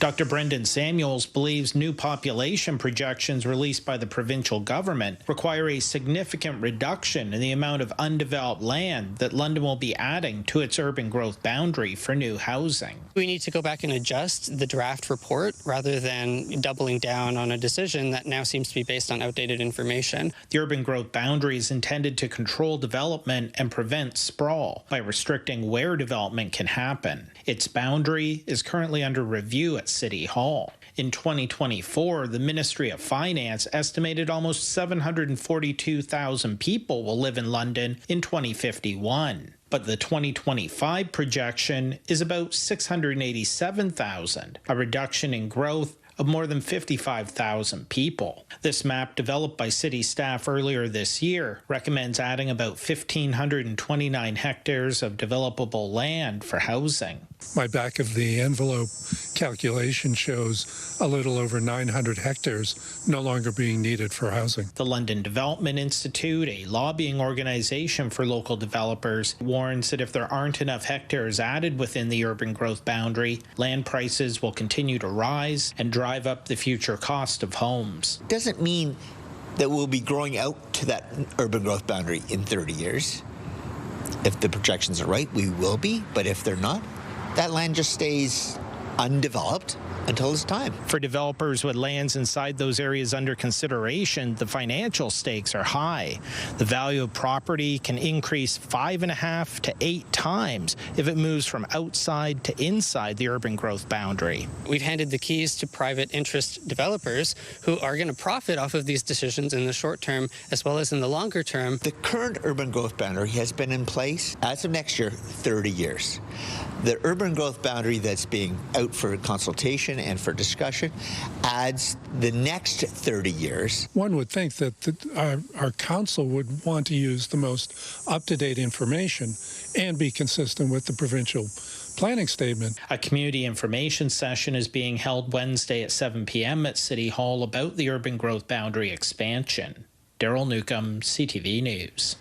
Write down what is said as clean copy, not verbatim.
Dr. Brendan Samuels believes new population projections released by the provincial government require a significant reduction in the amount of undeveloped land that London will be adding to its urban growth boundary for new housing. We need to go back and adjust the draft report rather than doubling down on a decision that now seems to be based on outdated information. The urban growth boundary is intended to control development and prevent sprawl by restricting where development can happen. Its boundary is currently under review at City Hall. In 2024, the Ministry of Finance estimated almost 742,000 people will live in London in 2051. But the 2025 projection is about 687,000, a reduction in growth of more than 55,000 people. This map, developed by city staff earlier this year, recommends adding about 1,529 hectares of developable land for housing. My back of the envelope calculation shows a little over 900 hectares no longer being needed for housing. The London Development Institute, a lobbying organization for local developers, warns that if there aren't enough hectares added within the urban growth boundary, land prices will continue to rise and drive up the future cost of homes. Doesn't mean that we'll be growing out to that urban growth boundary in 30 years. If the projections are right, we will be, but if they're not, that land just stays undeveloped until it's time. For developers with lands inside those areas under consideration, the financial stakes are high. The value of property can increase 5.5 to 8 times if it moves from outside to inside the urban growth boundary. We've handed the keys to private interest developers who are going to profit off of these decisions in the short term as well as in the longer term. The current urban growth boundary has been in place as of next year 30 years. The urban growth boundary that's being out for consultation and for discussion adds the next 30 years. One would think that our council would want to use the most up-to-date information and be consistent with the provincial planning statement. A community information session is being held Wednesday at 7 p.m. at City Hall about the urban growth boundary expansion. Daryl, Newcombe, CTV News.